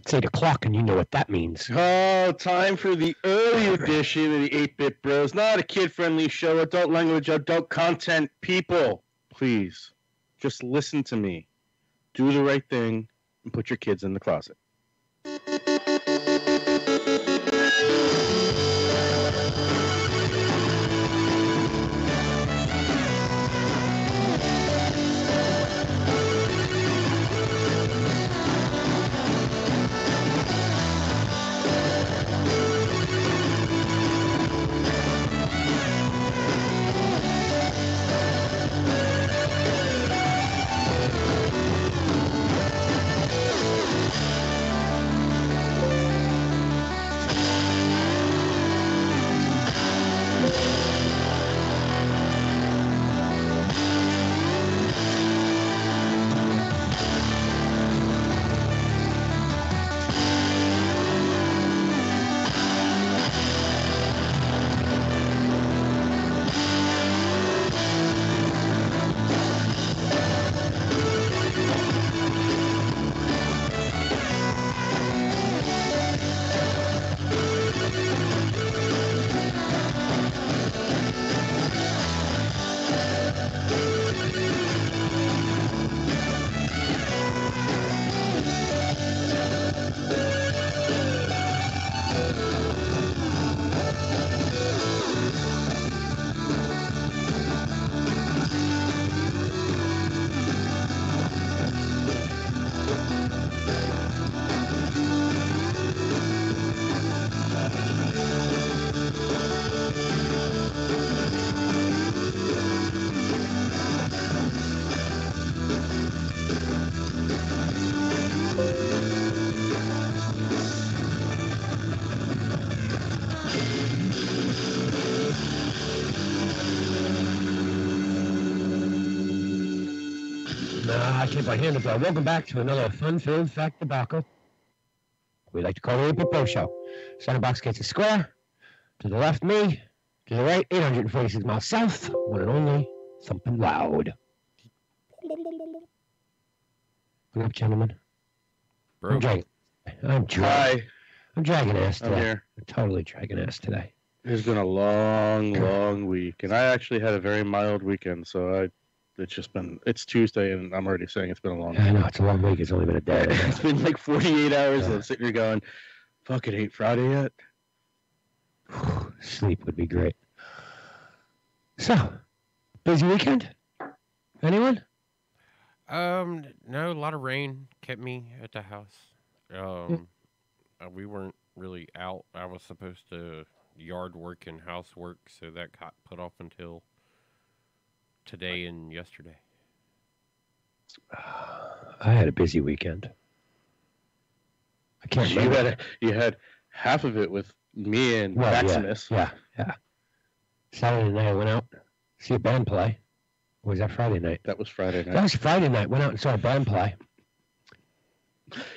It's 8 o'clock, and you know what that means. Oh, time for the early edition of the 8-Bit Bros. Not a kid-friendly show, adult language, adult content. People, please, just listen to me. Do the right thing and put your kids in the closet. I can't by hand. Welcome back to another fun-filled fact debacle. We like to call it the 8-Bit Bro Show. Center box gets a square. To the left, me. To the right, 846 miles south. One and only, something loud. What up, gentlemen? Bro. I'm dragging ass today. I'm here. I'm totally dragging ass today. It's been a long week, and I actually had a very mild weekend, so it's Tuesday, and I'm already saying it's been a long week. I know, it's a long week. It's only been a day. It's been like 48 hours, and I'm sitting here going, fuck, it ain't Friday yet. Sleep would be great. So, busy weekend? Anyone? No, a lot of rain kept me at the house. We weren't really out. I was supposed to yard work and housework, so that got put off until today and yesterday. I had a busy weekend. I can't remember. You had half of it with me and Maximus. Yeah. Saturday night I went out to see a band play. Or was that Friday night? That was Friday night. That was Friday night. Went out and saw a band play.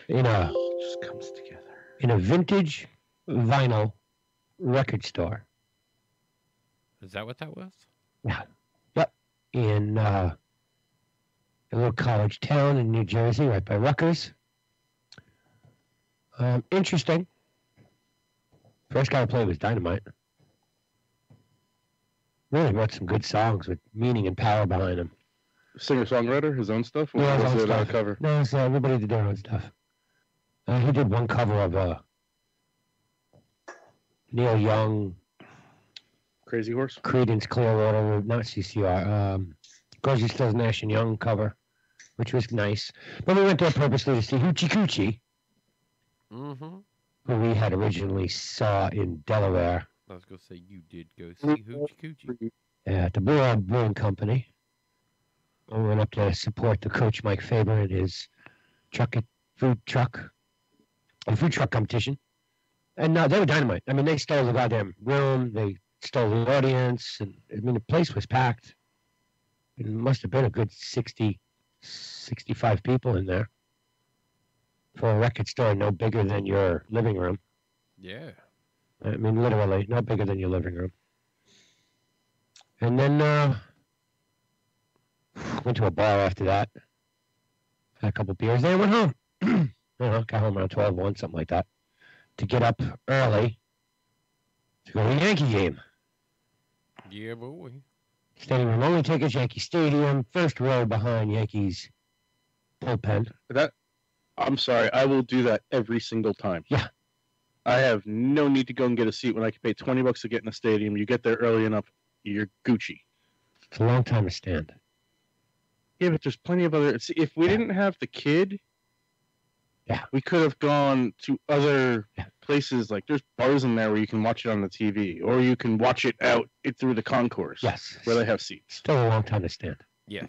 Just comes together. In a vintage vinyl record store. Is that what that was? Yeah. Yep. In a little college town in New Jersey, right by Rutgers. Interesting. First guy I played was Dynamite. Really wrote some good songs with meaning and power behind them. Singer-songwriter, his own stuff? Or Yeah, was it a cover? No, so everybody did their own stuff. He did one cover of Neil Young. Crazy Horse? Creedence Clearwater, not CCR. Grocery Stores Nash and Young cover, which was nice. But we went there purposely to see Hoochie Coochie, who we had originally saw in Delaware. I was going to say, you did go see Hoochie Coochie. At the Blue Owl Brewing Company. We went up to support the coach Mike Faber and his food truck competition. And they were dynamite. I mean, they stole the goddamn room. They stole the audience. And I mean, the place was packed. It must have been a good 60, 65 people in there. For a record store no bigger than your living room. Yeah. I mean, literally, no bigger than your living room. And then went to a bar after that. Had a couple beers. Then I went home. Got home around 12:01, something like that, to get up early to go to the Yankee game. Yeah, boy. Standing room only tickets, Yankee Stadium, first row behind Yankees bullpen. I'm sorry, I will do that every single time. Yeah. I have no need to go and get a seat when I can pay $20 to get in the stadium. You get there early enough, you're Gucci. It's a long time to stand. Yeah, but there's plenty of other. See, if we didn't have the kid, we could have gone to other places. Like there's bars in there where you can watch it on the TV, or you can watch it out through the concourse. Yes. Where they have seats. Still a long time to stand. Yes.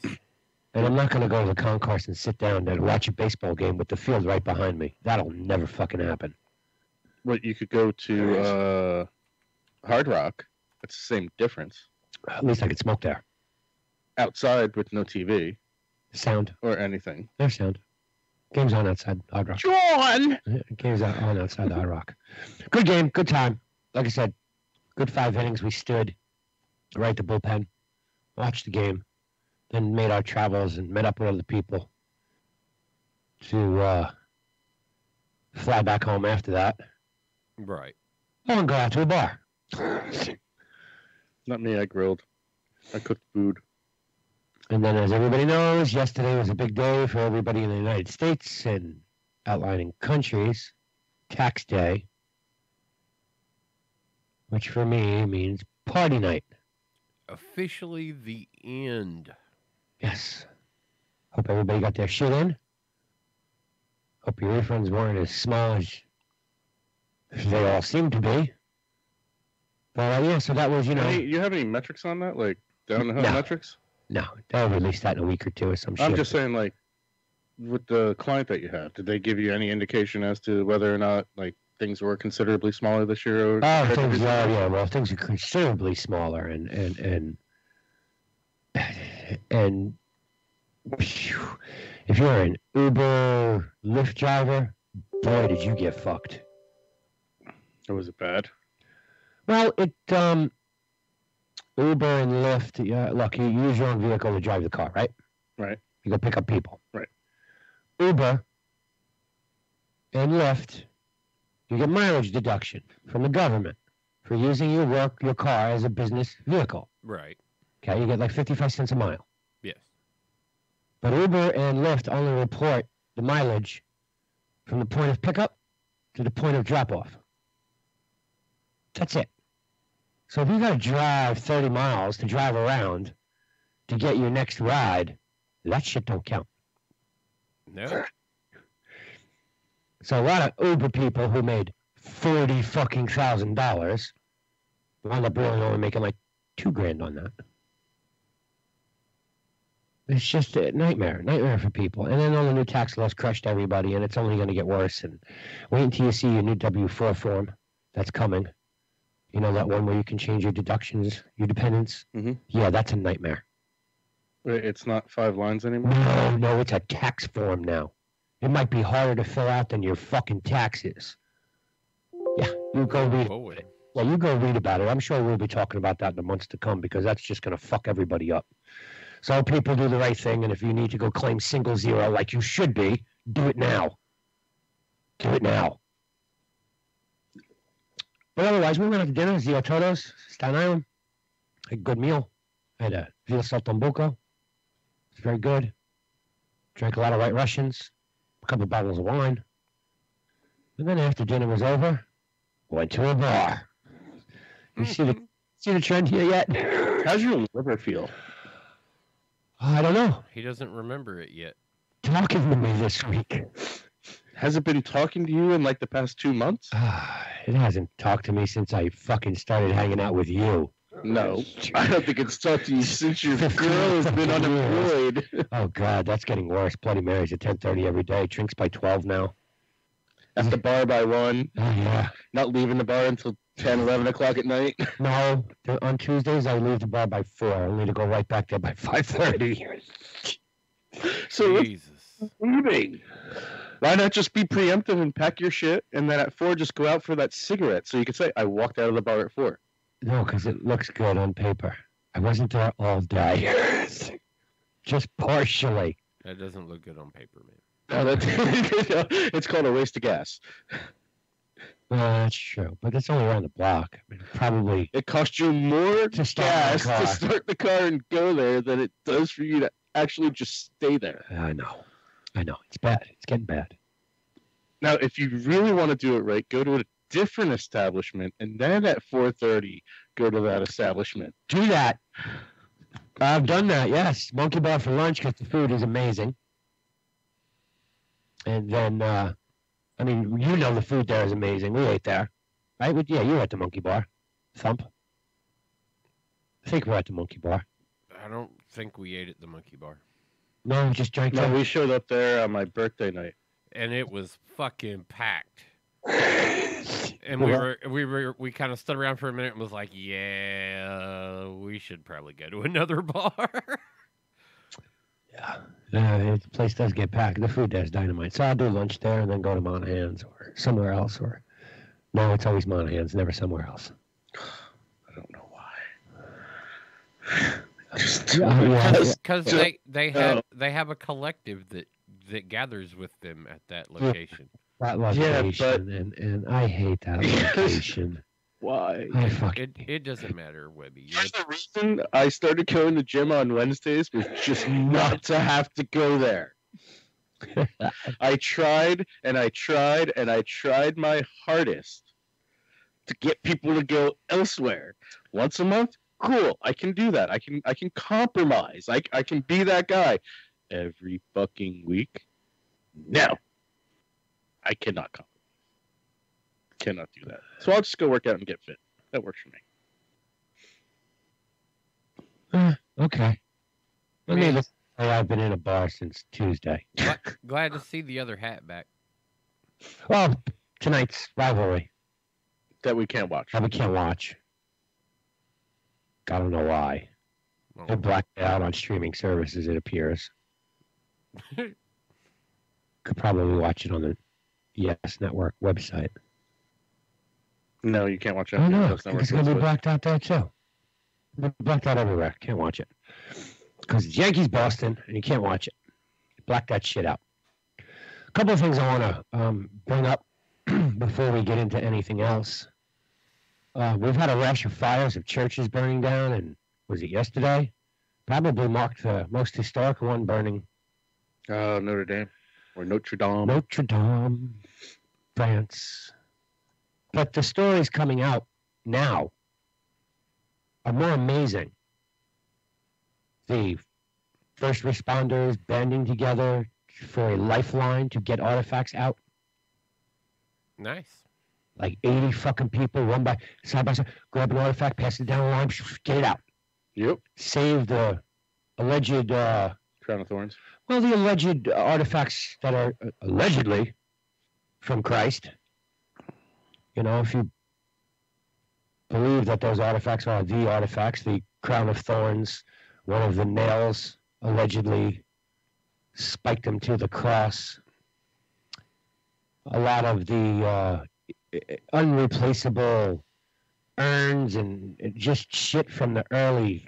And I'm not going to go to the concourse and sit down and watch a baseball game with the field right behind me. That'll never fucking happen. But you could go to Hard Rock. It's the same difference. At least I could smoke there. Outside with no TV. Sound. Or anything. There's sound. Game's on outside Hard Rock. John! Game's on outside the Hard Rock. Good game. Good time. Like I said, good 5 innings. We stood right at the bullpen, watched the game, then made our travels and met up with other people to fly back home after that. Right. Oh, and go out to a bar. Not me, I grilled. I cooked food. And then, as everybody knows, yesterday was a big day for everybody in the United States and outlining countries. Tax day, which for me means party night. Officially the end. Yes. Hope everybody got their shit in. Hope your refunds weren't as small as they all seem to be. But yeah, so that was, You have any metrics on that? Like, down the hill No. metrics? No, they'll release that in a week or two or some shit. I'm just saying, like, with the client that you have, did they give you any indication as to whether or not, like, things were considerably smaller this year? Oh, things are, things are considerably smaller and phew, if you're an Uber Lyft driver, boy, did you get fucked. Or was it bad? Well, Uber and Lyft, look, you use your own vehicle to drive the car, right? Right. You go pick up people. Right. Uber and Lyft, you get mileage deduction from the government for using your car as a business vehicle. Right. Okay, you get like 55 cents a mile. Yes. But Uber and Lyft only report the mileage from the point of pickup to the point of drop-off. That's it. So if you got to drive 30 miles to drive around to get your next ride, that shit don't count. No. So a lot of Uber people who made $40,000 wound up really only making like $2,000 on that. It's just a nightmare for people. And then all the new tax laws crushed everybody, and it's only going to get worse. And wait until you see your new W-4 form that's coming. You know, that one where you can change your deductions, your dependents? Mm-hmm. Yeah, that's a nightmare. It's not 5 lines anymore? No, it's a tax form now. It might be harder to fill out than your fucking taxes. Yeah, you go read it. Well, you go read about it. I'm sure we'll be talking about that in the months to come because that's just going to fuck everybody up. So people do the right thing, and if you need to go claim single zero like you should be, do it now. Do it now. But otherwise, we went out to dinner, Zio Toto's, Staten Island. Had a good meal. Had a veal saltimbocco. It's very good. Drank a lot of White Russians, a couple bottles of wine. And then after dinner was over, went to a bar. You see the trend here yet? How's your liver feel? I don't know. He doesn't remember it yet. Talking to me this week. Has it been talking to you in like the past 2 months? It hasn't talked to me since I fucking started hanging out with you. No, I don't think it's talked to you since your girl has been unemployed. Oh, God, that's getting worse. Bloody Mary's at 10:30 every day. Drinks by 12 now. At the bar by 1. Oh, yeah. Not leaving the bar until 10, 11 o'clock at night. No, on Tuesdays I leave the bar by 4, only to go right back there by 5:30. So Jesus. leaving. Why not just be preemptive and pack your shit, and then at 4 just go out for that cigarette, so you can say, I walked out of the bar at 4. No, because it looks good on paper. I wasn't there all day. Just partially. That doesn't look good on paper, man. No, it's called a waste of gas. That's true, but it's only around the block. I mean, probably It costs you more To start gas the car. to start the car and go there than it does for you to actually just stay there. I know. It's bad. It's getting bad. Now, if you really want to do it right, go to a different establishment, and then at 4:30, go to that establishment. Do that. I've done that. Yes, Monkey Bar for lunch because the food is amazing. And then, I mean, you know the food there is amazing. We ate there, right? Yeah, you were at the Monkey Bar. Thump. I think we're at the Monkey Bar. I don't think we ate at the Monkey Bar. No, we just drank No, there. we showed up there on my birthday night. And it was fucking packed. And we kind of stood around for a minute and was like, yeah, we should probably go to another bar. Yeah, the place does get packed. The food there's dynamite. So I'll do lunch there and then go to Monahan's or somewhere else. Or no, it's always Monahan's, never somewhere else. I don't know why. Because they have a collective that gathers with them at that location. That location, and I hate that location. Why? I fucking It doesn't matter, Webby. The reason I started going to the gym on Wednesdays was just not to have to go there. I tried and I tried and I tried my hardest to get people to go elsewhere. Once a month, cool. I can do that. I can compromise. I can be that guy. Every fucking week, no. I cannot compromise. Cannot do that. So I'll just go work out and get fit. That works for me. Okay. Let me say I've been in a bar since Tuesday. Glad to see the other hat back. Well, tonight's rivalry That we can't watch. that we can't watch. I don't know why. They blacked it out on streaming services, it appears. Could probably watch it on the Yes Network website. No, you can't watch that. Oh no, That's not it's where going to be it's blacked out there too. Blacked out everywhere. Can't watch it. Because it's Yankees Boston, and you can't watch it. Black that shit out. A couple of things I want to bring up before we get into anything else. We've had a rash of fires of churches burning down, and was it yesterday? Probably marked the most historic one burning. Notre Dame. Or Notre Dame. Notre Dame, France. But the stories coming out now are more amazing. The first responders banding together for a lifeline to get artifacts out. Nice. Like 80 fucking people, one by side by side, grab an artifact, pass it down the line, get it out. Yep. Save the alleged Crown of Thorns. well, the alleged artifacts that are allegedly from Christ. You know, if you believe that those artifacts are the artifacts, the crown of thorns, one of the nails allegedly spiked them to the cross. A lot of the unreplaceable urns and just shit from the early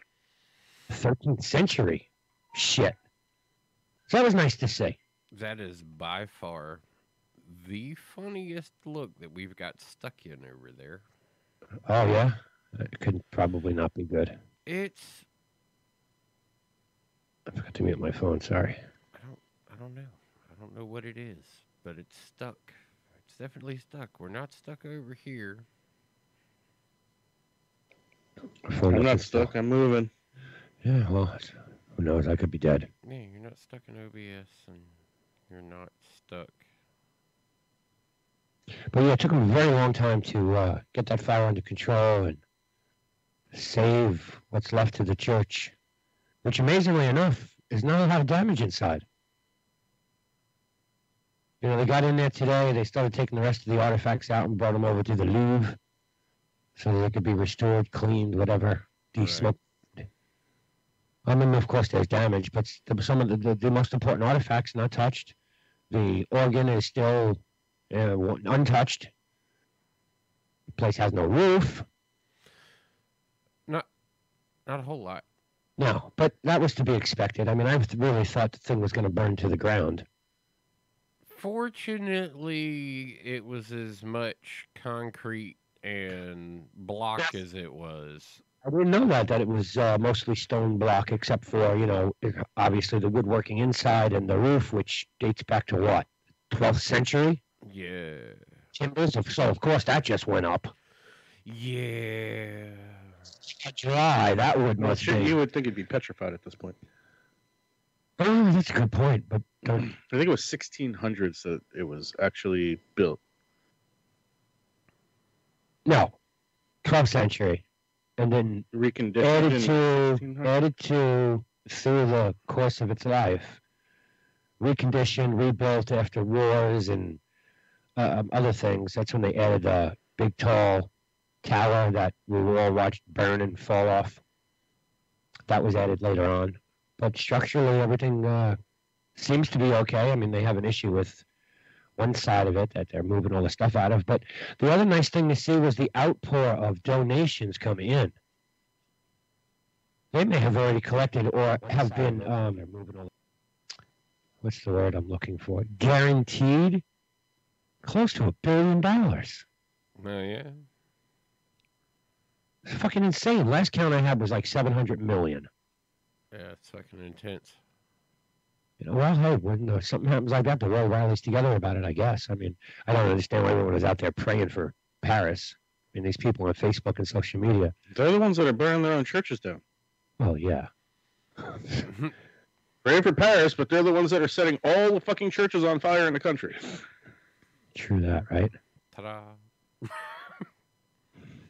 13th century shit. So that was nice to see. That is by far the funniest look that we've got stuck in over there. Oh, yeah? It could probably not be good. It's I forgot to mute my phone, sorry. I don't know. I don't know what it is, but it's stuck. It's definitely stuck. We're not stuck over here. My phone I'm not doesn't stuck. I'm moving. Yeah, well, who knows? I could be dead. Yeah, you're not stuck in OBS and you're not stuck. But yeah, it took them a very long time to get that fire under control and save what's left of the church, which amazingly enough is not a lot of damage inside. You know, they got in there today, they started taking the rest of the artifacts out and brought them over to the Louvre so that they could be restored, cleaned, whatever, de-smoked. I mean, of course, there's damage, but some of the most important artifacts not touched. The organ is still untouched. The place has no roof. Not a whole lot. No, but that was to be expected. I mean, I really thought the thing was going to burn to the ground. Fortunately, it was as much concrete and block as it was. I didn't know that it was mostly stone block, except for, obviously the woodworking inside and the roof, which dates back to what, 12th century? Yeah. Timbers. So, of course, that just went up. Yeah. Dry, that wood Well, must be. you would think it'd be petrified at this point. Oh, that's a good point. But I think it was 1600s that it was actually built. no, 12th century. And then Reconditioned. added to through the course of its life, reconditioned, rebuilt after wars and other things. That's when they added the big tall tower that we all watched burn and fall off. That was added later on. But structurally, everything seems to be okay. I mean, they have an issue with one side of it that they're moving all the stuff out of. But the other nice thing to see was the outpour of donations come in. They may have already collected or have been, what's the word I'm looking for? Guaranteed close to $1 billion. Oh, yeah. It's fucking insane. Last count I had was like 700 million. Yeah, it's fucking intense. Well, hey, when something happens like that, the world rallies together about it, I guess. I mean, I don't understand why everyone is out there praying for Paris. I mean, these people on Facebook and social media. They're the ones that are burning their own churches down. Well, yeah. Praying for Paris, but they're the ones that are setting all the fucking churches on fire in the country. True that, right? Ta-da.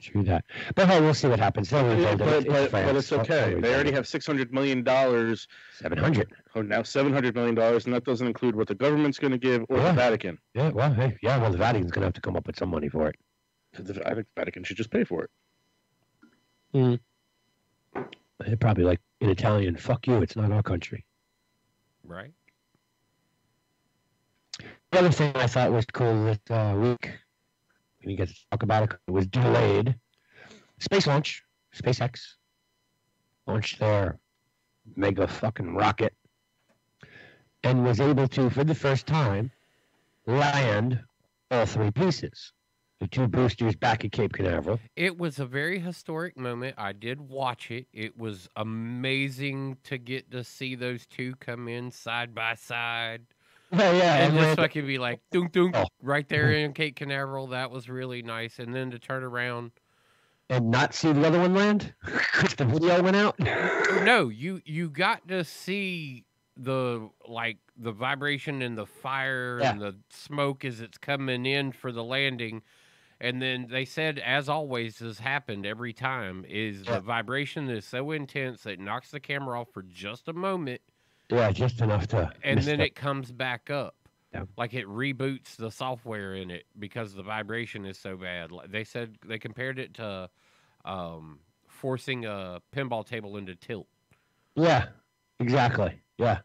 True that. But hey, we'll see what happens. But it's okay. They already have $600 million. 700. Oh, now $700 million, and that doesn't include what the government's going to give or the Vatican. Yeah, well, hey, the Vatican's going to have to come up with some money for it. I think the Vatican should just pay for it. They're probably like in Italian, fuck you, it's not our country. Right. The other thing I thought was cool this week, we get to talk about it, it was delayed. Space launch, SpaceX, launched their mega fucking rocket and was able to, for the first time, land all three pieces. The two boosters back at Cape Canaveral. It was a very historic moment. I did watch it. It was amazing to get to see those two come in side by side. Yeah, and just fucking be like, dunk, dunk, right there in Cape Canaveral. That was really nice. And then to turn around. And not see the other one land? Because the video went out? No, you got to see the vibration and the fire and the smoke as it's coming in for the landing. And then they said, as always has happened every time, is the vibration is so intense that it knocks the camera off for just a moment. Yeah, just enough to. And then it comes back up. Yeah. Like it reboots the software in it because the vibration is so bad. They said they compared it to forcing a pinball table into tilt. Yeah, exactly. Yeah.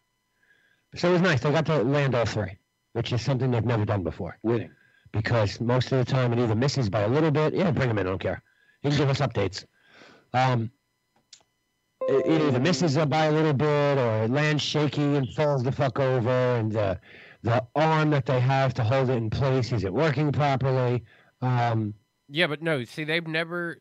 So it was nice. They got to land all three, which is something they've never done before. Winning. Because most of the time it either misses by a little bit. Yeah, bring him in. I don't care. He can give us updates. It either misses by a little bit or it lands shaky and falls the fuck over. And the arm that they have to hold it in place, is it working properly? Yeah, but no. See, they've never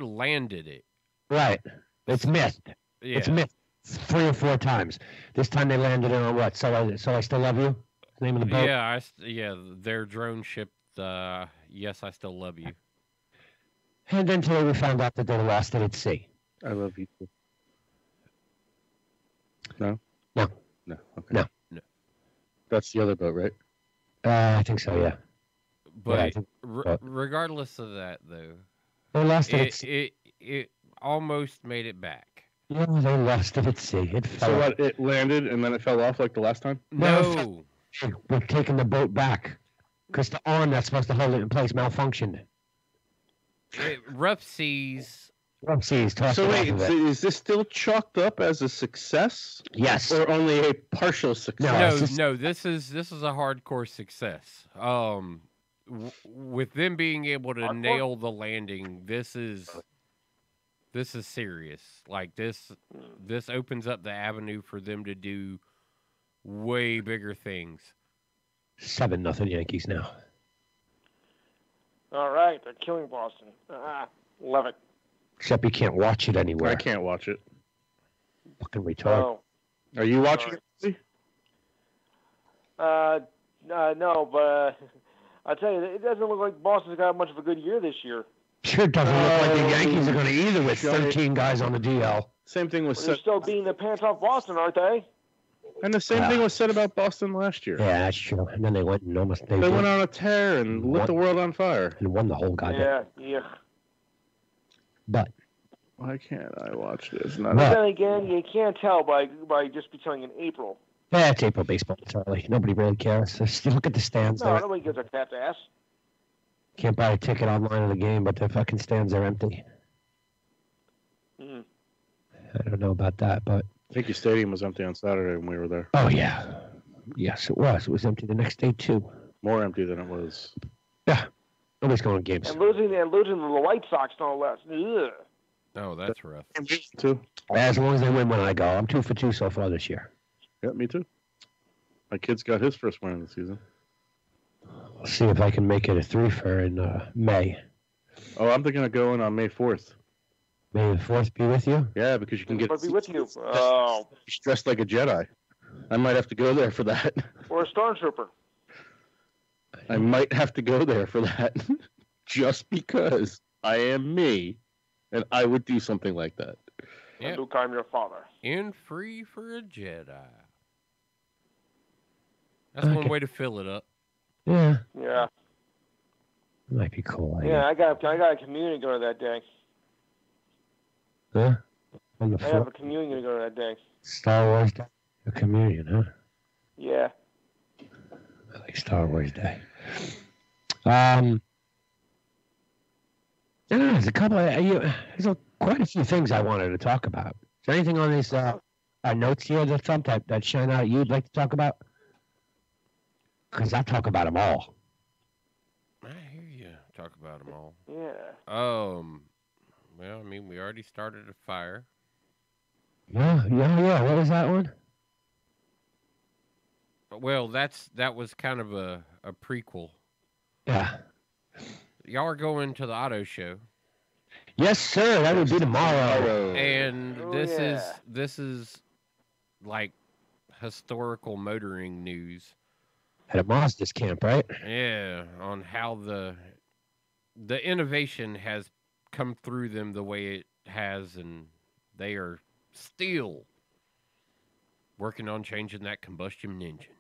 landed it. Right. It's missed. Yeah. It's missed 3 or 4 times. This time they landed it on what? So I Still Love You? The name of the boat? Yeah, their drone ship, Yes, I Still Love You. And then today we found out that they lost it at sea. I love you too. No? No. No. Okay. No. That's the other boat, right? I think so, yeah. But regardless of that, though, they lost it at sea. It almost made it back. Yeah, they lost it at sea. It fell. So what? It landed and then it fell off like the last time? No. We're taking the boat back because the arm that's supposed to hold it in place malfunctioned. Rough seas. Rough seas. So wait, is this still chalked up as a success? Yes. Or only a partial success? No. This is a hardcore success. With them being able to nail the landing, this is serious. Like this opens up the avenue for them to do way bigger things. 7-0 Yankees now. All right, they're killing Boston. Love it. Except you can't watch it anywhere. I can't watch it. Fucking retarded. Oh, Are you watching it? no, but I tell you, it doesn't look like Boston's got much of a good year this year. Sure doesn't look like the Yankees are going to either with 13 guys on the DL. Same thing was They're said. still beating the pants off Boston, aren't they? And the same thing was said about Boston last year. Yeah, that's true. And then they went and almost They went on a tear and lit the world on fire. and won the whole goddamn. Yeah. But Why can't I watch this? But then again, you can't tell by just becoming in April. yeah, it's April baseball. It's early. Nobody really cares. Just look at the stands. No, There. nobody gives a cat's ass. Can't buy a ticket online to the game, but the fucking stands are empty. Mm. I don't know about that, but Yankee Stadium was empty on Saturday when we were there. oh yeah, yes it was. It was empty the next day too. More empty than it was. Yeah, nobody's going to games. And losing to the White Sox, no less. Ugh. Oh, that's rough. Too. As long as they win when I go, I'm 2 for 2 so far this year. Yeah, me too. My kid's got his first win of the season. I'll see if I can make it a 3-fer in May. Oh, I'm thinking of going on May 4th. May the 4th be with you. Yeah, because you can get But be with you. Oh, dressed like a Jedi. I might have to go there for that. or a stormtrooper. I might have to go there for that. Just because I am me, and I would do something like that. Yep. Luke, I'm your father. In free for a Jedi. That's Okay. one way to fill it up. Yeah, Yeah. might be cool. Yeah, I got a communion to go to that day. Huh? On the I have 4th, a communion to go to that day. Star Wars Day, a communion, huh? Yeah. I like Star Wars Day. Yeah, there's a couple. There's quite a few things I wanted to talk about. Is there anything on these notes here that shine out you'd like to talk about? Because I'll talk about them all. I hear you talk about them all. Yeah. Well, I mean, we already started a fire. Yeah. What was that one? Well, that was kind of a prequel. Yeah. Y'all are going to the auto show, Yes, sir. That would be tomorrow. and Oh, this is like historical motoring news. At a Mazda's camp, right? Yeah, on how the innovation has come through them the way it has, and they are still working on changing that combustion engine.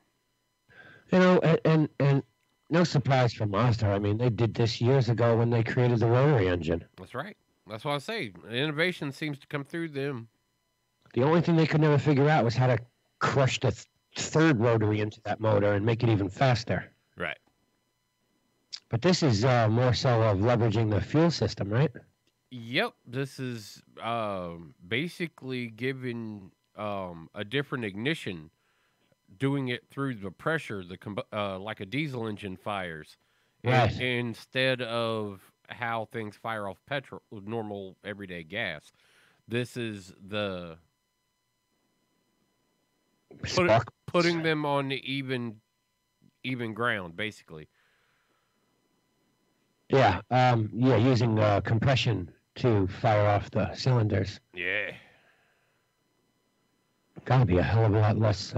You know, and no surprise for Mazda. I mean, they did this years ago when they created the rotary engine. That's right. That's what I say. Innovation seems to come through them. The only thing they could never figure out was how to crush the third rotary into that motor and make it even faster. Right. But this is more so of leveraging the fuel system, right? Yep. This is basically giving a different ignition, doing it through the pressure, like a diesel engine fires, Right. instead of how things fire off petrol, normal everyday gas. This is the Spark. putting them on even ground, basically. Yeah, using compression to fire off the cylinders. Yeah. Got to be a hell of a lot less.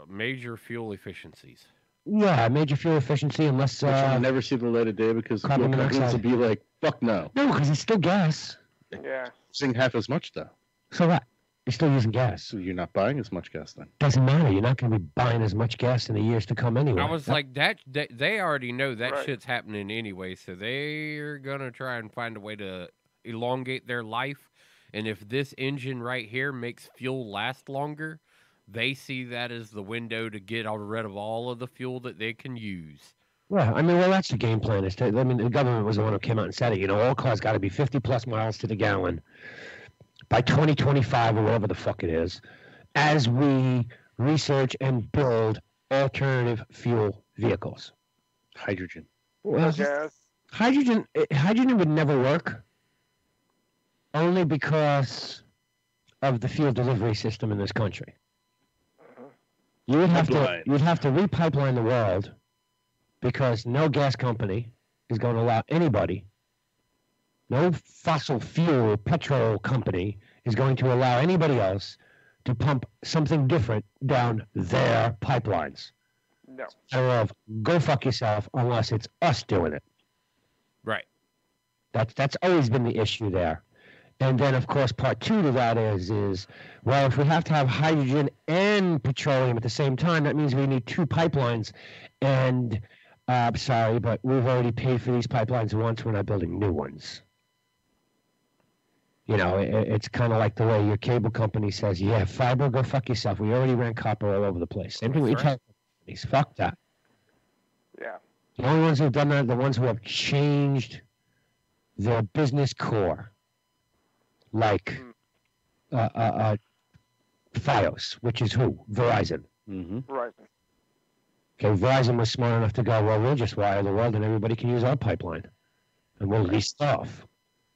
Major fuel efficiencies. Yeah, major fuel efficiency and less. Which will never see the light of day because the fuel carbon companies monoxide. will be like, fuck no. No, because it's still gas. Yeah. Using half as much though. So what? You're still using gas. So you're not buying as much gas then. Doesn't matter. You're not going to be buying as much gas in the years to come anyway. I was like, that they already know that Right. shit's happening anyway, so they're gonna try and find a way to elongate their life. And if this engine right here makes fuel last longer, they see that as the window to get rid of all of the fuel that they can use. Yeah, I mean, well, that's the game plan. The government was the one who came out and said it. You know, all cars got to be 50 plus miles to the gallon by 2025 or whatever the fuck it is, as we research and build alternative fuel vehicles. Hydrogen. Well, Gas. hydrogen would never work, only because of the fuel delivery system in this country. You would have Pipeline. to repipeline the world because no gas company is going to allow anybody, no fossil fuel petrol company is going to allow anybody else to pump something different down their pipelines. No. Or go fuck yourself unless it's us doing it. Right. That's always been the issue there. And then, of course, part two to that is well, if we have to have hydrogen and petroleum at the same time, that means we need two pipelines. And I'm sorry, but we've already paid for these pipelines once. We're not building new ones. You know, it's kind of like the way your cable company says, yeah, fiber, go fuck yourself. We already ran copper all over the place. Same thing with That's right. companies. Fuck that. Yeah. The only ones who have done that are the ones who have changed their business core. Like Fios, which is who? Verizon. Mm-hmm. Right. Okay, Verizon was smart enough to go, well, we'll just wire the world and everybody can use our pipeline. And we'll lease it off,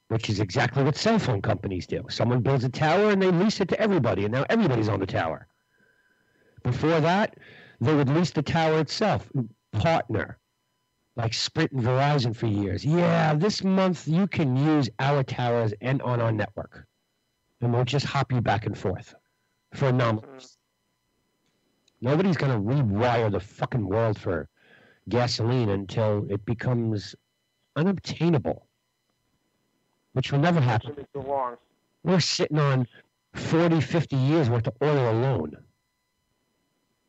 which is exactly what cell phone companies do. Someone builds a tower and they lease it to everybody, and now everybody's on the tower. Before that, they would lease the tower itself, partner, like Sprint and Verizon for years. Yeah, this month you can use our towers and on our network. And we'll just hop you back and forth for numbers. Nobody's going to rewire the fucking world for gasoline until it becomes unobtainable, which will never happen. It's too long. We're sitting on 40, 50 years worth of oil alone,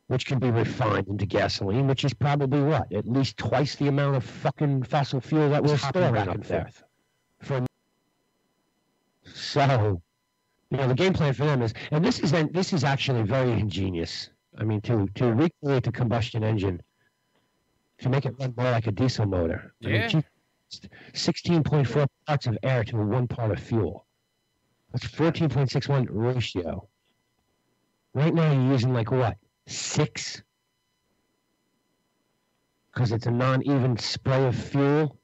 which can be refined into gasoline, which is probably what? At least twice the amount of fucking fossil fuel that we're storing up there. So, you know, the game plan for them is, and this is actually very ingenious. I mean, to recreate the combustion engine, to make it run more like a diesel motor. Yeah. I mean, 16.4 parts of air to 1 part of fuel. That's 14.61 ratio. Right now you're using like what? 6? Because it's a non-even spray of fuel.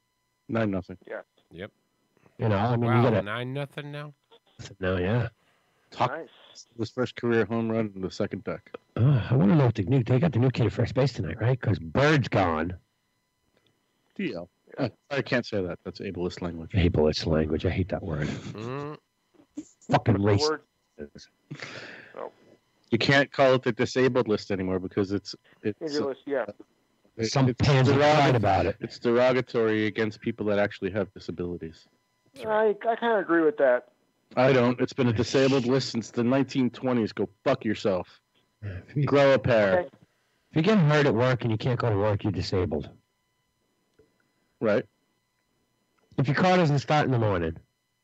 9-0. Yeah. Yep. You know, I mean, Wow, you got 9-0 now. no, yeah. Nice. His first career home run in the second deck. I want to know what they got the new kid at first base tonight, right? Because Bird's gone. DL. I can't say that. That's ableist language. Ableist language. I hate that word. Mm, Fucking The racist. word You can't call it the disabled list anymore because it's English, yeah. Some it's pansy cried about it. It's derogatory against people that actually have disabilities. I kind of agree with that. I don't. It's been a disabled list since the 1920s. Go fuck yourself. If you Grow a pair. Okay. get hurt at work and you can't go to work, you're disabled. Right. If your car doesn't start in the morning,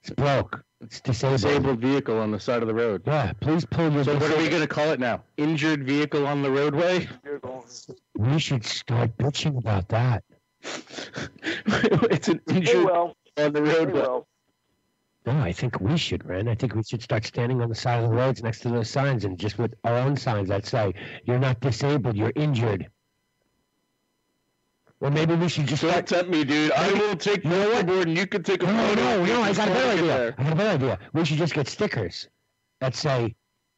it's broke. It's disabled. Disabled vehicle on the side of the road. Yeah, please pull your. So what are we going to call it now? Injured vehicle on the roadway? You're going. We should start bitching about that. It's an Hey, injured well. on the Hey, roadway. well. No, I think we should, Ren. I think we should start standing on the side of the roads next to those signs and just with our own signs that say, "You're not disabled, you're injured." Or maybe we should just Don't start. tempt me, dude. I will take You know the what? board and you can take a No, photo. no, I got a better idea. There. I got a better idea. We should just get stickers that say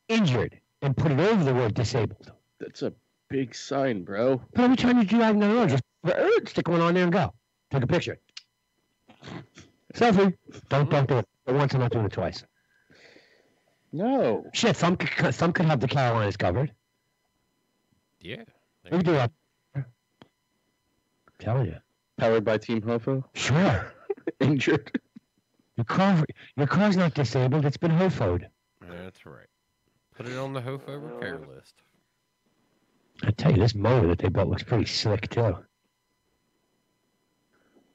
"injured" and put it over the word "disabled." That's a big sign, bro. But every time you drive down the road, just stick one on there and go. Take a picture. Selfie. Don't do it. But once, I'm not doing it twice. No. Shit, some could have the Carolinas covered. yeah. We can do that. I'm telling you. Powered by Team Hofo. Sure. Injured. Your car's not disabled. It's been hofoed. That's right. Put it on the Hofo repair list. I tell you, this motor that they built looks pretty slick too.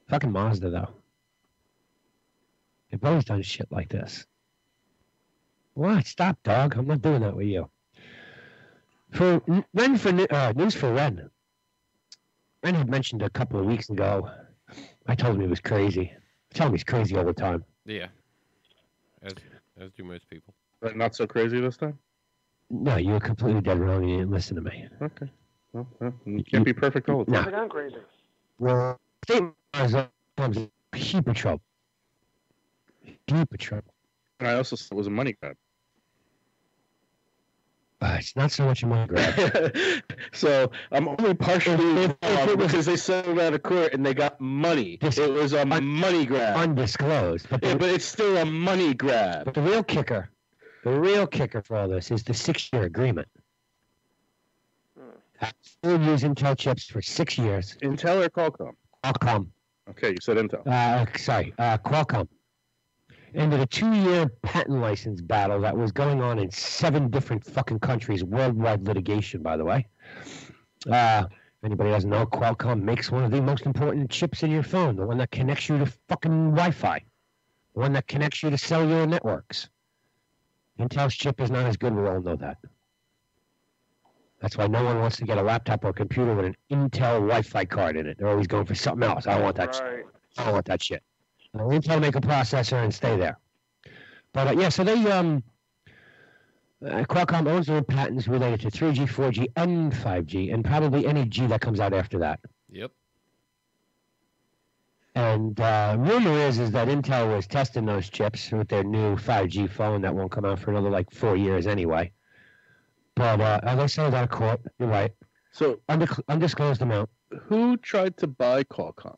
Fucking Mazda though. They've always done shit like this. What? Stop, dog. I'm not doing that with you. News for Ren. Ren had mentioned a couple of weeks ago. I told him he was crazy. I tell him he's crazy all the time. Yeah. As do most people. But not so crazy this time? No, you were completely dead wrong. You didn't listen to me. Okay. Well, you can't be perfect all the No. time. I think I'm crazy. Well, state comes in heap of trouble. Heap of trouble. And I also said it was a money grab. It's not so much a money grab. So I'm only partially involved because they settled out of court and they got money. It was a money grab. Undisclosed. But but it's still a money grab. But the real kicker for all this is the 6-year agreement. We'll use Intel chips for 6 years. Intel or Qualcomm? Qualcomm. Okay, you said Intel. Qualcomm. Ended a 2-year patent license battle that was going on in 7 different fucking countries, worldwide litigation, by the way. If anybody doesn't know, Qualcomm makes one of the most important chips in your phone, the one that connects you to fucking Wi-Fi, the one that connects you to cellular networks. Intel's chip is not as good, we all know that. That's why no one wants to get a laptop or a computer with an Intel Wi-Fi card in it. They're always going for something else. I don't want that shit. I don't want that shit. Intel make a processor and stay there. But so they Qualcomm owns their patents related to 3G, 4G, and 5G, and probably any G that comes out after that. Yep. And rumor is that Intel was testing those chips with their new 5G phone that won't come out for another 4 years anyway. But they settled out of court. You're right. So undisclosed amount. Who tried to buy Qualcomm?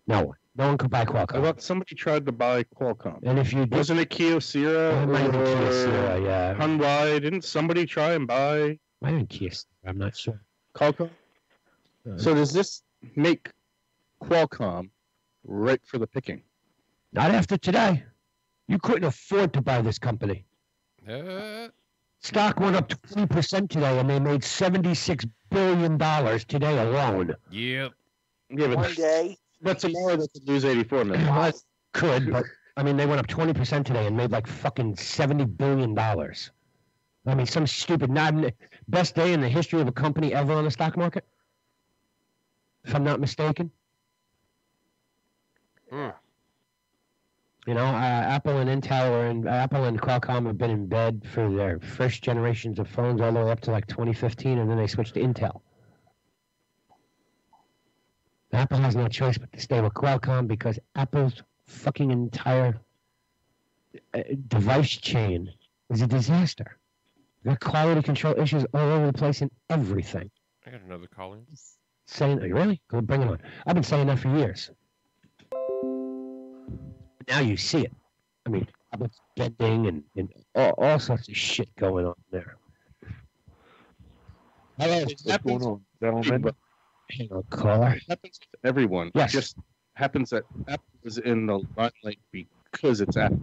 No one. No one could buy Qualcomm. I thought somebody tried to buy Qualcomm. And if you did, wasn't it Kyocera or yeah. Hyundai? Didn't somebody try and buy? I didn't Kyocera. I'm not sure. Qualcomm. So does this make Qualcomm right for the picking? Not after today. You couldn't afford to buy this company. Stock went up 20% today, and they made $76 billion today alone. Yep. Yeah, but One day. But tomorrow they could lose 84 million. I could, but I mean, they went up 20% today and made fucking $70 billion. I mean, some stupid, best day in the history of a company ever on the stock market, if I'm not mistaken. You know, Apple and Qualcomm have been in bed for their first generations of phones all the way up to 2015, and then they switched to Intel. Apple has no choice but to stay with Qualcomm because Apple's fucking entire device chain is a disaster. There are quality control issues all over the place in everything. I got another caller. Really? Go bring it on. I've been saying that for years. Now you see it. I mean, Apple's bending and all sorts of shit going on there. What's going on, gentlemen? Hang on, caller. It happens to everyone. Yes. It just happens that Apple is in the limelight because it's Apple.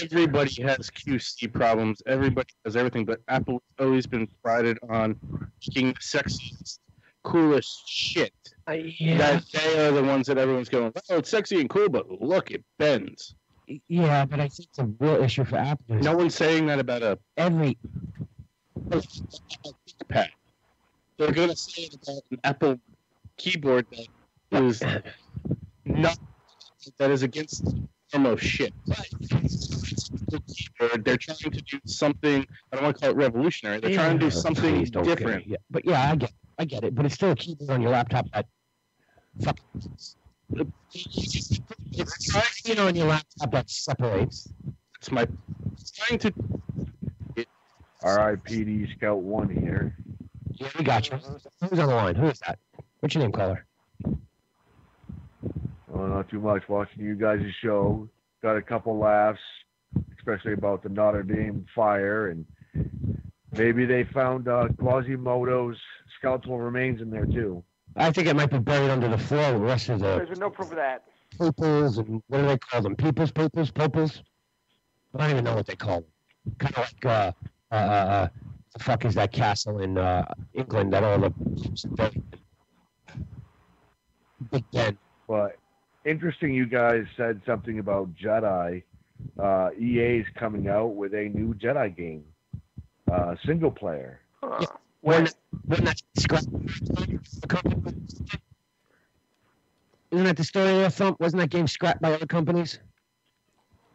Everybody has QC problems. Everybody has everything, but Apple has always been prided on making the sexiest, coolest shit. That they are the ones that everyone's going, oh, it's sexy and cool, but look, it bends. Yeah, but I think the real issue for Apple is no one's saying that about every ThinkPad. They're going to say it about an Apple keyboard that is not, that is against almost shit. The keyboard, they're trying to do something, I don't want to call it revolutionary, they're trying to do something different. Yeah. But yeah, I get it, but it's still a keyboard on your laptop that it's on your laptop that separates. It's my trying to. RIPD Scout 1 here. Yeah, we got you. Who's on the line? Who is that? What's your name, caller? Well, not too much. Watching you guys' show. Got a couple laughs, especially about the Notre Dame fire. And maybe they found Quasimodo's skeletal remains in there, too. I think it might be buried under the floor. The rest of the... There's no proof of that. Popals and what do they call them? Popals? I don't even know what they call them. Kind of like... the fuck is that castle in England that all the Big Ben? But interesting, you guys said something about Jedi. EA's coming out with a new Jedi game, single player. Yeah. When that scrap, isn't that the story of Thump? Wasn't that game scrapped by other companies?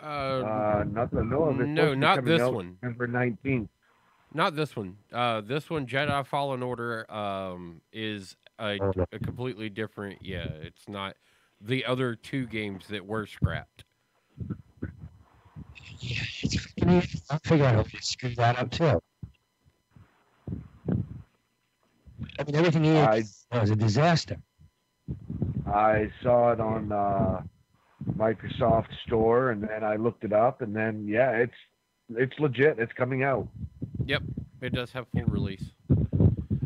Not that I know of. No, not this one. November 19th. Not this one. This one, Jedi Fallen Order, is a completely different. Yeah, it's not the other two games that were scrapped. Yeah, I'll figure out how to screw that up too. I mean, everything he was a disaster. I saw it on Microsoft Store, and then I looked it up, and then yeah, it's legit. It's coming out. Yep, it does have full release.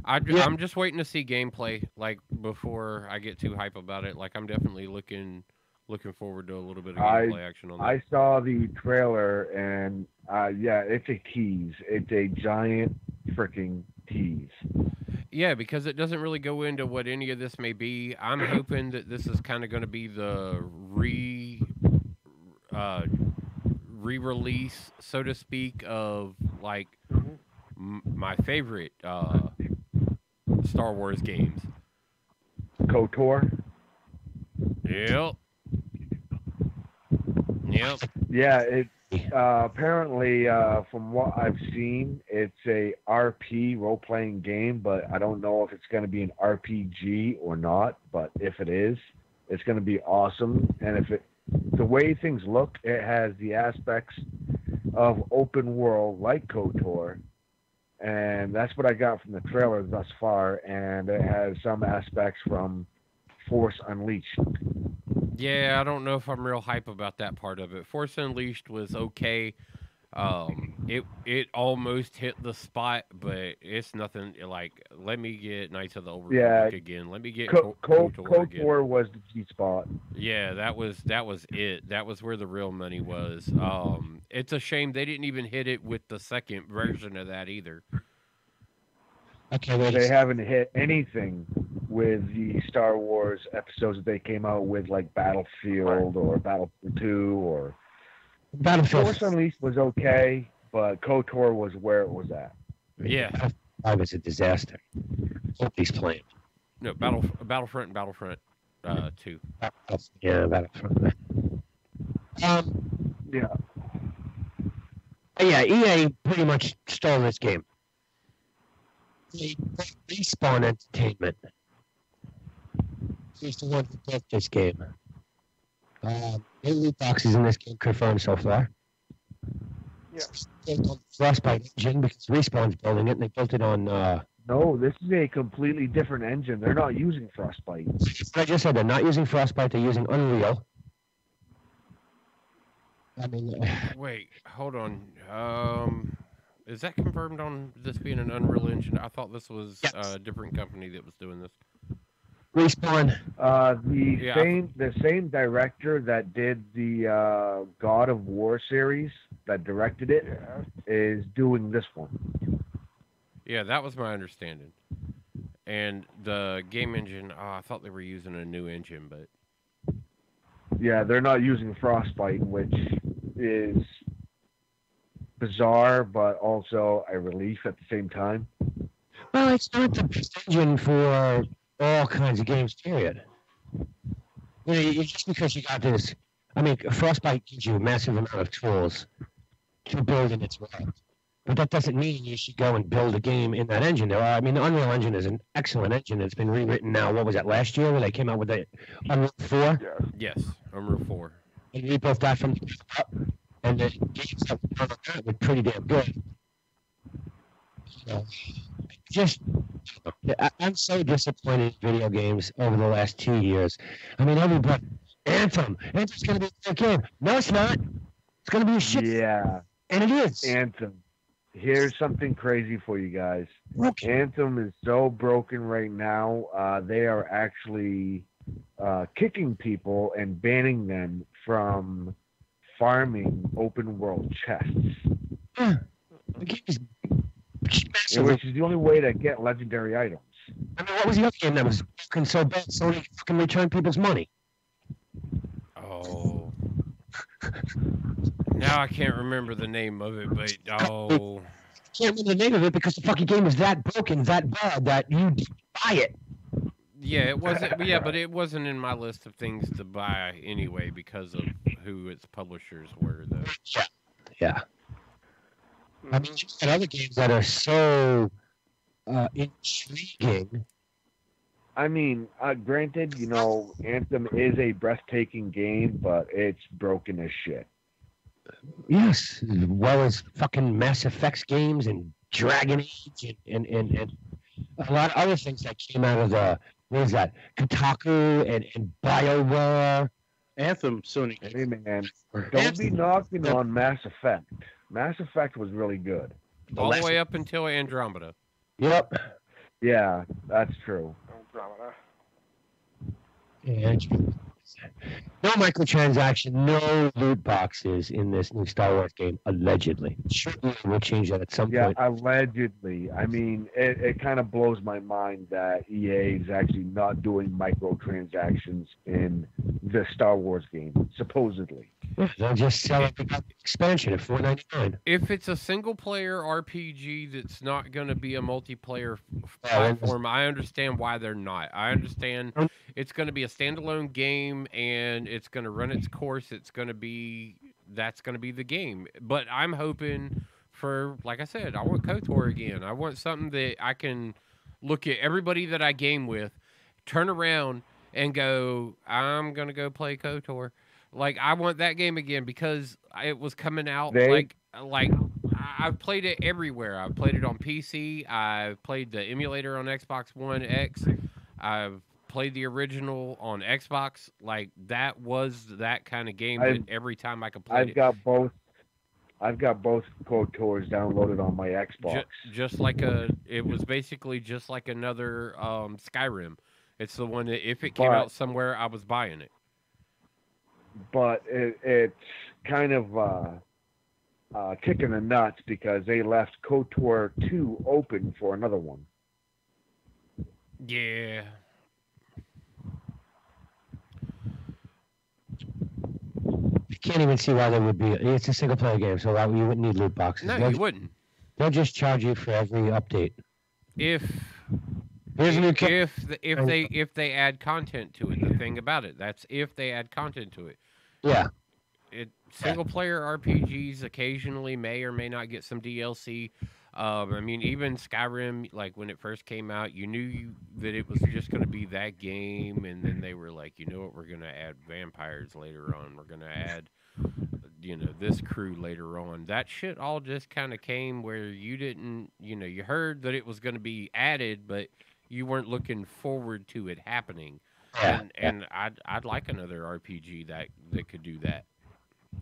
I'm just waiting to see gameplay, like, before I get too hype about it. Like, I'm definitely looking forward to a little bit of gameplay action on that. I saw the trailer, and yeah, it's a tease. It's a giant freaking tease. Yeah, because it doesn't really go into what any of this may be. I'm hoping that this is kind of going to be the re-release, so to speak, of, like, my favorite Star Wars games. KOTOR? Yep. Yeah, it apparently, from what I've seen, it's a RP role-playing game, but I don't know if it's going to be an RPG or not. But if it is, it's going to be awesome. And the way things look, it has the aspects of open world like KOTOR, and that's what I got from the trailer thus far. And it has some aspects from Force Unleashed. Yeah, I don't know if I'm real hype about that part of it. Force Unleashed was okay. It almost hit the spot, but it's nothing like. Let me get Knights of the Old Republic again. Let me get KOTOR again. KOTOR was the G spot. Yeah, that was it. That was where the real money was. It's a shame they didn't even hit it with the second version of that either. Okay, they haven't hit anything with the Star Wars episodes that they came out with, like Battlefield or Battlefield 2 or Battlefield. Force Unleashed was okay, but KOTOR was where it was at. Yeah, that was a disaster. Nobody's playing. No, Battlefront 2. Yeah, Battlefront. Yeah. Yeah, EA pretty much stole this game. Respawn Entertainment. He's the one who built this game. No loot boxes in this game confirmed so far. Yeah. Frostbite engine because Respawn's building it, and they built it on. No, this is a completely different engine. They're not using Frostbite. I just said they're not using Frostbite. They're using Unreal. I mean. Wait, hold on. Is that confirmed on this being an Unreal Engine? I thought this was a different company that was doing this. Respawn. The same director that did the God of War series, that directed it, is doing this one. Yeah, that was my understanding. And the game engine, I thought they were using a new engine, but... Yeah, they're not using Frostbite, which is bizarre, but also a relief at the same time. Well, it's not the best engine for all kinds of games, period. You know, just because you got this... I mean, Frostbite gives you a massive amount of tools to build in its world. But that doesn't mean you should go and build a game in that engine. I mean, the Unreal Engine is an excellent engine. It's been rewritten now. What was that, last year when they came out with the Unreal 4? Yes, Unreal 4. And rebuilt that from the up. And the games that were pretty damn good. I'm so disappointed in video games over the last 2 years. I mean, everybody... Anthem's going to be a good game. No, it's not. It's going to be a shit. Yeah. And it is. Anthem. Here's something crazy for you guys. Okay. Anthem is so broken right now. They are actually kicking people and banning them from farming open world chests. Yeah. The game is massive. Which is the only way to get legendary items. I mean, what was the other game that was fucking so bad Sony fucking return people's money? Oh. Now I can't remember the name of it, but I can't remember the name of it because the fucking game is that broken, that bad, that you buy it. Yeah, it wasn't. Yeah, but it wasn't in my list of things to buy anyway because of who its publishers were, though. Yeah. I mean, you got other games that are so intriguing. I mean, granted, Anthem is a breathtaking game, but it's broken as shit. Yes, as well as fucking Mass Effects games and Dragon Age and a lot of other things that came out of the, what is that, Kotaku and BioWare. Anthem, Sony. Hey man, don't be knocking on Mass Effect. Mass Effect was really good. All the way up until Andromeda. Yep. Yeah, that's true. Andromeda. And no microtransaction, no loot boxes in this new Star Wars game, allegedly. Surely we'll change that at some Yeah, point. allegedly. I mean, it kind of blows my mind that EA is actually not doing microtransactions in the Star Wars game, supposedly. Yeah, they'll just sell it the expansion at $4.99. If it's a single player RPG that's not going to be a multiplayer Yeah, platform, I understand why they're not. I understand it's going to be a standalone game and it's going to run its course. That's going to be the game. But I'm hoping for, like I said, I want KOTOR again. I want something that I can look at everybody that I game with, turn around and go, I'm going to go play KOTOR. Like, I want that game again because it was coming out like I've played it everywhere. I've played it on PC. I've played the emulator on Xbox One X. I've played the original on Xbox. Like, that was that kind of game that every time I could play it. I've got both KOTORs downloaded on my Xbox. It was basically just like another Skyrim. It's the one that if it came out somewhere, I was buying it. But it's kind of kicking the nuts because they left KOTOR 2 open for another one. Yeah. You can't even see why there would be. It's a single player game, so you wouldn't need loot boxes. No, you wouldn't. They'll just charge you for every update. If they add content to it, the thing about it, that's if they add content to it. Yeah. Single player RPGs occasionally may or may not get some DLC. I mean, even Skyrim, like when it first came out, you knew that it was just going to be that game, and then they were like, you know what, we're going to add vampires later on. We're going to add, this crew later on. That shit all just kind of came where you didn't, you heard that it was going to be added, but you weren't looking forward to it happening. Yeah. And I'd like another RPG that could do that.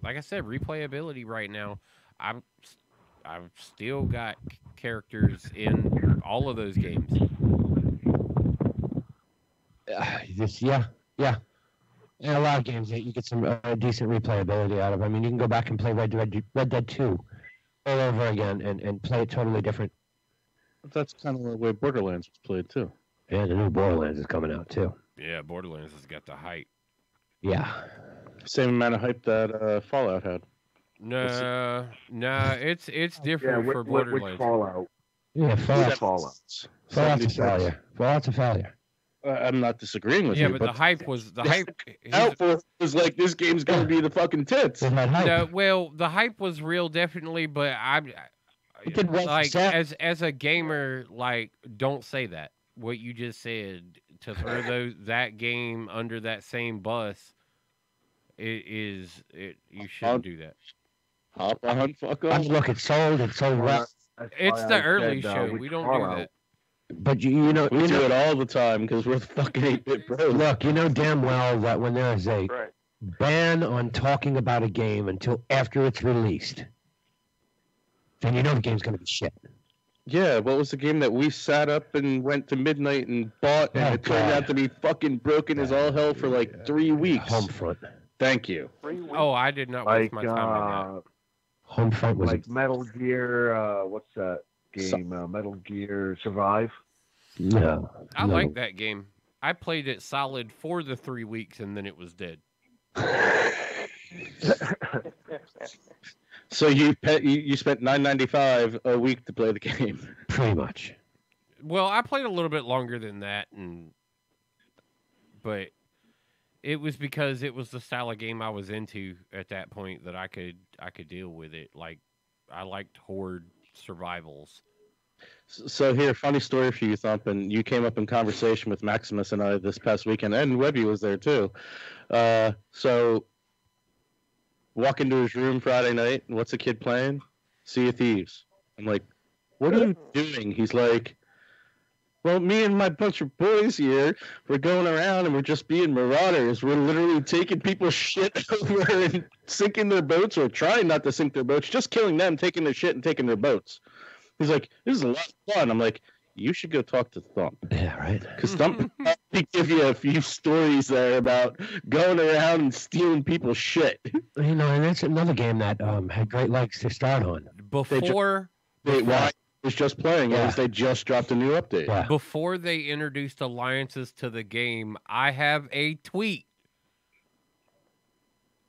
Like I said, replayability right now, I've still got characters in all of those games. Yeah. And a lot of games that you get some decent replayability out of. I mean, you can go back and play Red Dead 2 all over again and play it totally different. That's kind of the way Borderlands was played, too. Yeah, the new Borderlands is coming out, too. Yeah, Borderlands has got the hype. Yeah. Same amount of hype that Fallout had. No, it's different for Borderlands. Which Fallout? Yeah, Fallout's a 76. failure. Fallout's a failure. I'm not disagreeing with you. you. Yeah, but the hype was Outpost was like, this game's going to be the fucking tits. It had hype. No, well, the hype was real, definitely, but as a gamer, like, don't say that. What you just said, to throw that game under that same bus, you shouldn't do that. Hop on, fuck on. Look, it's sold well. It's the early show. We don't do that. But we do it all the time because we're the fucking 8-bit bros. Look, you know damn well that when there is a ban on talking about a game until after it's released, then you know the game's going to be shit. Yeah, what was the game that we sat up and went to midnight and bought, and it turned out to be fucking broken as all hell for like 3 weeks? Homefront. Thank you. Oh, I did not waste my time on that. Homefront was like Metal Gear. What's that game? Metal Gear Survive. No, I like that game. I played it solid for the 3 weeks, and then it was dead. So you spent $9.95 a week to play the game. Pretty much. Well, I played a little bit longer than that, but it was because it was the style of game I was into at that point that I could deal with it. Like, I liked horde survivals. So here, funny story for you, Thump, and you came up in conversation with Maximus and I this past weekend, and Webby was there too. So walk into his room Friday night, and what's the kid playing? Sea of Thieves. I'm like, what are you doing? He's like, well, me and my bunch of boys here, we're going around and we're just being marauders. We're literally taking people's shit over and sinking their boats, or trying not to sink their boats, just killing them, taking their shit and taking their boats. He's like, this is a lot of fun. I'm like, you should go talk to Thump. Yeah, right. Because Thump will give you a few stories there about going around and stealing people's shit. You know, and that's another game that had great legs to start on. Before Why was just playing Yeah. is they just dropped a new update. Yeah. before they introduced alliances to the game, I have a tweet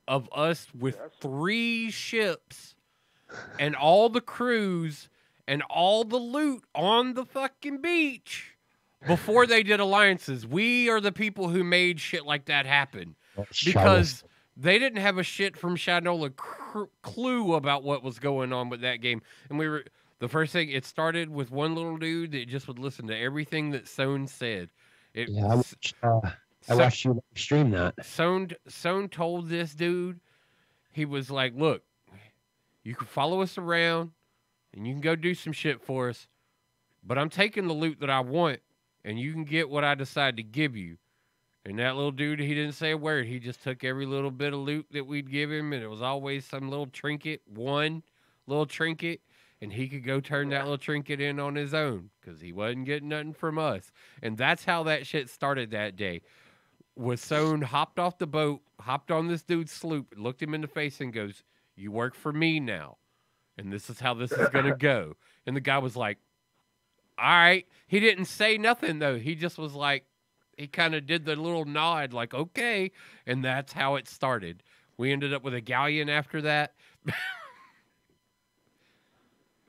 of us with 3 ships and all the crews and all the loot on the fucking beach before they did alliances. We are the people who made shit like that happen, because they didn't have a shit from Shadowla clue about what was going on with that game. And we were the first thing, it started with one little dude that just would listen to everything that Sohn said. Yeah, I watched you stream that. Sohn told this dude, he was like, look, you can follow us around and you can go do some shit for us, but I'm taking the loot that I want and you can get what I decide to give you. And that little dude, he didn't say a word. He just took every little bit of loot that we'd give him, and it was always some little trinket, one little trinket, and he could go turn that little trinket in on his own because he wasn't getting nothing from us. And that's how that shit started that day. Was Sohn hopped off the boat, hopped on this dude's sloop, looked him in the face and goes, you work for me now, and this is how this is going to go. And the guy was like, all right. He didn't say nothing, though. He just was like, he kind of did the little nod, like, okay. And that's how it started. We ended up with a galleon after that.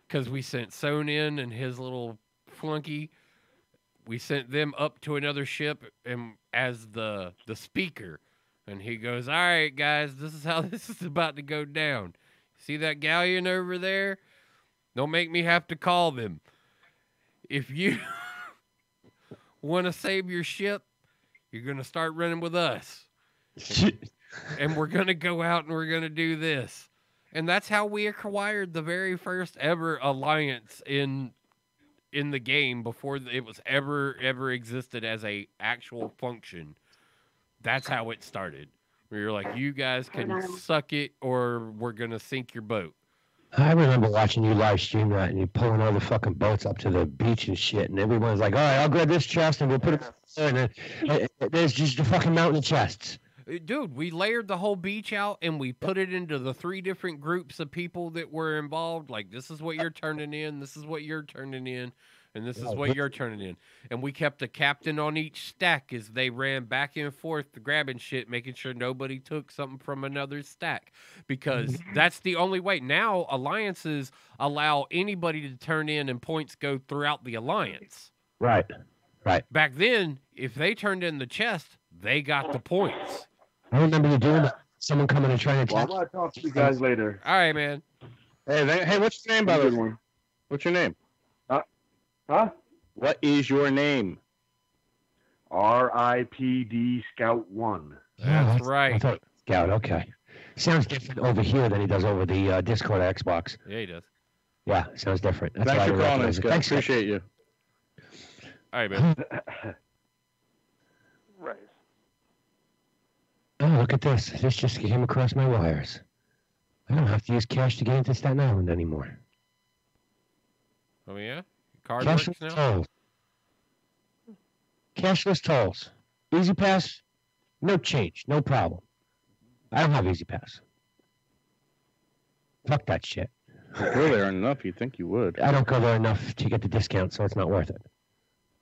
Because we sent Sohn in and his little flunky. We sent them up to another ship and as the speaker. And he goes, all right, guys, this is how this is about to go down. See that galleon over there? Don't make me have to call them. If you want to save your ship, you're going to start running with us. And we're going to go out and we're going to do this. And that's how we acquired the very first ever alliance in the game before it was ever existed as a actual function. That's how it started. Where you're like, you guys can suck it or we're going to sink your boat. I remember watching you live stream that, and you pulling all the fucking boats up to the beach and shit, and everyone's like, all right, I'll grab this chest and we'll put it there, and there's just a fucking mountain of chests. Dude, we layered the whole beach out and we put it into the 3 different groups of people that were involved. Like, this is what you're turning in, this is what you're turning in, and this is what you're turning in. And we kept a captain on each stack as they ran back and forth grabbing shit, making sure nobody took something from another stack. Because that's the only way. Now, alliances allow anybody to turn in and points go throughout the alliance. Right. Back then, if they turned in the chest, they got the points. I remember you doing that. Someone coming and trying to Well, I'm attack. going to talk to you guys later. All right, man. Hey, what's your name, by the way? What's your name? Huh? What is your name? RIPD Scout 1. That's right. I thought Scout, okay. Sounds different over here than he does over the Discord or Xbox. Yeah, he does. Yeah, sounds different. That's Thanks why for we calling recognize us, it. guys. Thanks, Appreciate you. All right, man. Right. Oh, look at this. This just came across my wires. I don't have to use cash to get into Staten Island anymore. Oh, yeah? Card works Cashless now? tolls. Cashless tolls. Easy Pass, no change, no problem. I don't have Easy Pass. Fuck that shit. Go there enough, you'd think you would. I don't go there enough to get the discount, so it's not worth it.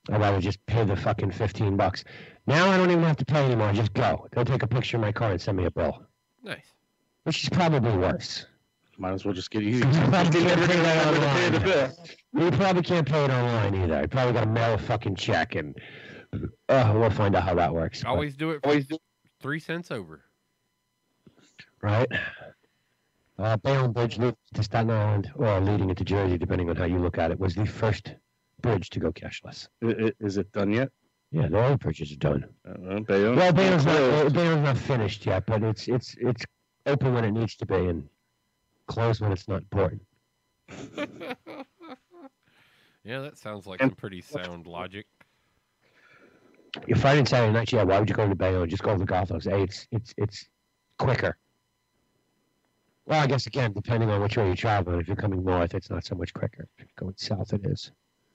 I'd rather just pay the fucking $15. Now I don't even have to pay anymore. Just go. They'll take a picture of my car and send me a bill. Nice. Which is probably worse. Might as well just get easy. You probably can't pay that Pay the online. bill. You probably can't pay it online either. I probably got to mail a fucking check, and we'll find out how that works. but- Always do it for 3 cents over. right? Bayonne Bridge leading to Staten Island, or leading into Jersey, depending on how you look at it, was the first bridge to go cashless. Is it done yet? Yeah, all bridges are done. Bayonne? Well, Bayonne's not finished yet, but it's open when it needs to be and close when it's not important. Yeah, that sounds like some pretty sound logic. You're Friday and Saturday nights, yeah. Why would you go to Bayonne? Just go to the golf house. Hey, it's quicker. Well, I guess again, depending on which way you're traveling. If you're coming north, it's not so much quicker. If you're going south, it is.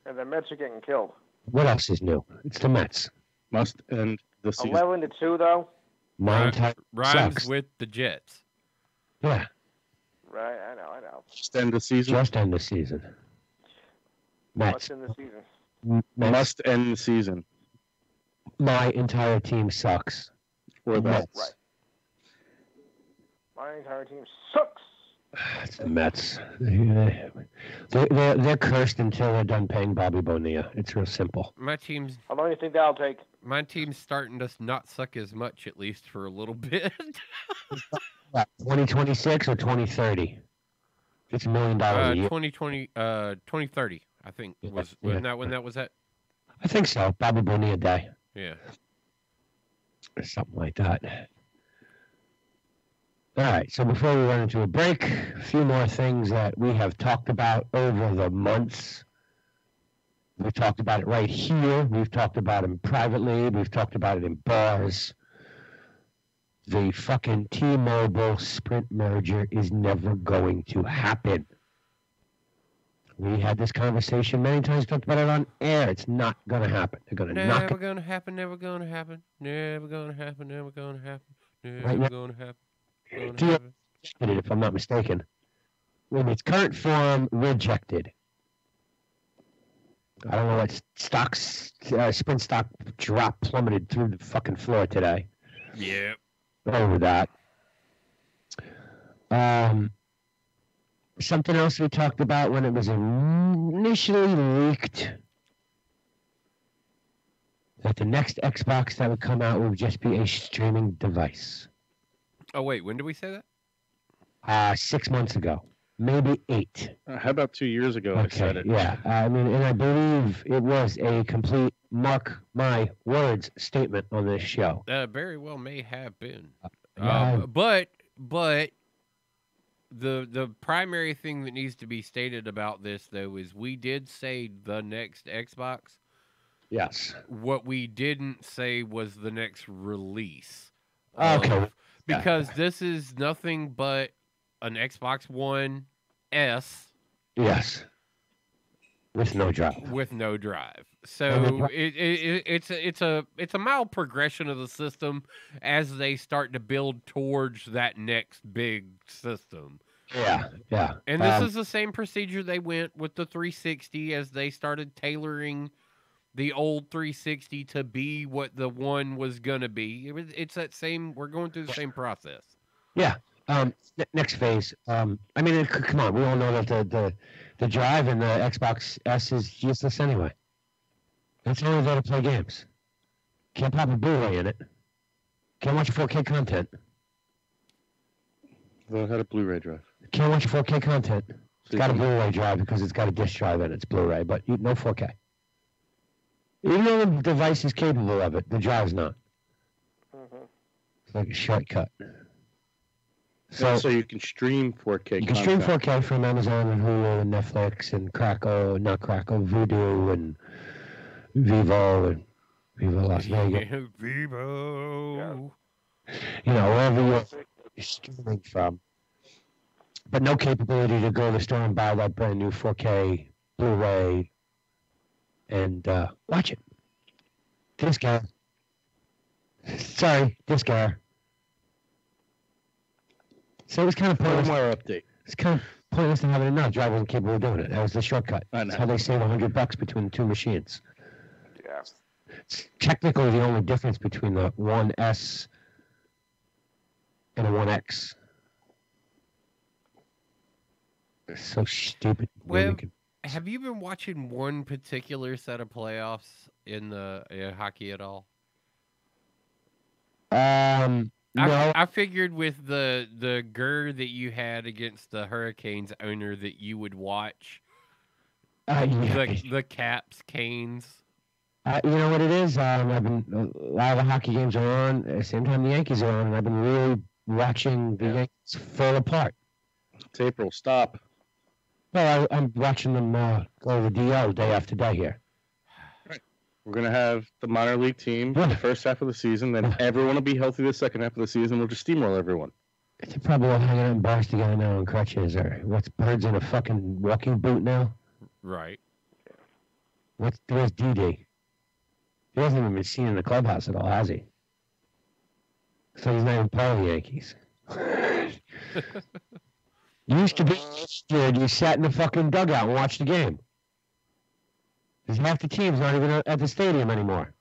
And the Mets are getting killed. What else is new? It's the Mets. Must end the season. 11-2 though. Rhymes with the Jets. Yeah. Right, I know. Just end the season. Just end the season. Mets. What's in the season? Mets. Must end the season. My entire team sucks. Or the Mets. Right. My entire team sucks. It's the Mets. They're cursed until they're done paying Bobby Bonilla. It's real simple. My team's How long do you think that'll take? My team's starting to not suck as much, at least for a little bit. 2026 or 2030? It's $1 million a year. 2030, I think was when that was at. I think so. Bobby Bonilla Day. Yeah. Or something like that. All right, so before we run into a break, a few more things that we have talked about over the months. We've talked about it right here. We've talked about it privately. We've talked about it in bars. The fucking T-Mobile Sprint merger is never going to happen. We had this conversation many times, talked about it on air. It's not going to happen. They're going to knock it. Never going to happen, never going to happen. Never going to happen, never going to happen. Right, Never going to happen. If I'm not mistaken. In its current form, rejected. I don't know what Sprint stock plummeted through the fucking floor today. Yeah. Over that. Something else we talked about when it was initially leaked, that the next Xbox that would come out would just be a streaming device. Oh, wait, when did we say that? 6 months ago. Maybe 8. How about 2 years ago? I said it. Yeah. I mean, and I believe it was a complete mark my words statement on this show. Very well may have been. Yeah. But the primary thing that needs to be stated about this, though, is we did say the next Xbox. Yes. What we didn't say was the next release. Okay. Because this is nothing but an Xbox One S. Yes. With no drive. With no drive. So it's a mild progression of the system as they start to build towards that next big system. Yeah. And this is the same procedure they went with the 360 as they started tailoring the old 360 to be what the one was gonna be. It's that same. We're going through the same process. Yeah. Next phase. I mean, come on. We all know that the drive in the Xbox S is useless anyway. It's only there to play games. Can't pop a Blu-ray in it. Can't watch 4K content. Well, it had a Blu-ray drive. Can't watch 4K content. It's got a Blu-ray drive because it's got a disc drive in it. It's Blu-ray, but no 4K. Even though the device is capable of it, the drive's not. Mm-hmm. It's like a shortcut. So you can stream 4K. You can stream 4K from Amazon and Hulu and Netflix and Vudu and Vivo and Vivo Las Vegas. Vivo. You know, wherever you're streaming from. But no capability to go to the store and buy that brand new 4K Blu-ray and watch it. Disc guy. Sorry, disc guy. So it was kind of pointless. One more update. It's kind of pointless to have it now. Drive wasn't capable of doing it. That was the shortcut. That's how they save $100 between the two machines. Yeah. It's technically the only difference between the 1S and a 1X. It's so stupid. Well, have you been watching one particular set of playoffs in the hockey at all? No. I figured with the GER that you had against the Hurricanes owner that you would watch the Caps Canes. You know what it is? I've been a lot of the hockey games are on at the same time the Yankees are on, and I've been really watching the Yankees fall apart. It's April. Stop. Well, I'm watching them go to the DL day after day here. We're going to have the minor league team for the first half of the season. Then everyone will be healthy the second half of the season. We'll just steamroll everyone. They're probably all hanging out in bars together now in crutches. Or what's Bird's in a fucking walking boot now? Right. Where's D.D.? He hasn't even been seen in the clubhouse at all, has he? So he's not even part of the Yankees. Used to be scared. You sat in the fucking dugout and watched the game. Because half the team's not even at the stadium anymore.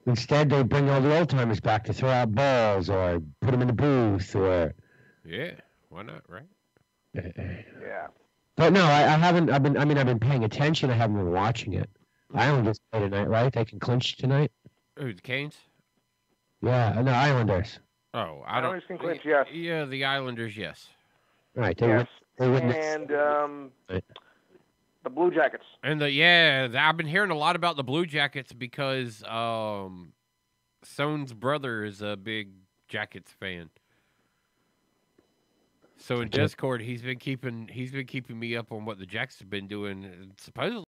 Instead, they bring all the old timers back to throw out balls or put them in the booth or. Yeah, why not, right? Yeah. But no, I haven't. I've been paying attention. I haven't been watching it. Islanders play tonight, right? They can clinch tonight. Who, the Canes? Yeah, no, Islanders. Oh, I don't. Islanders can clinch, yes. Yeah, the Islanders, yes. Right, Yes. they win And the Blue Jackets. And I've been hearing a lot about the Blue Jackets because Sone's brother is a big Jackets fan. So in Discord, he's been keeping me up on what the Jackets have been doing. Supposedly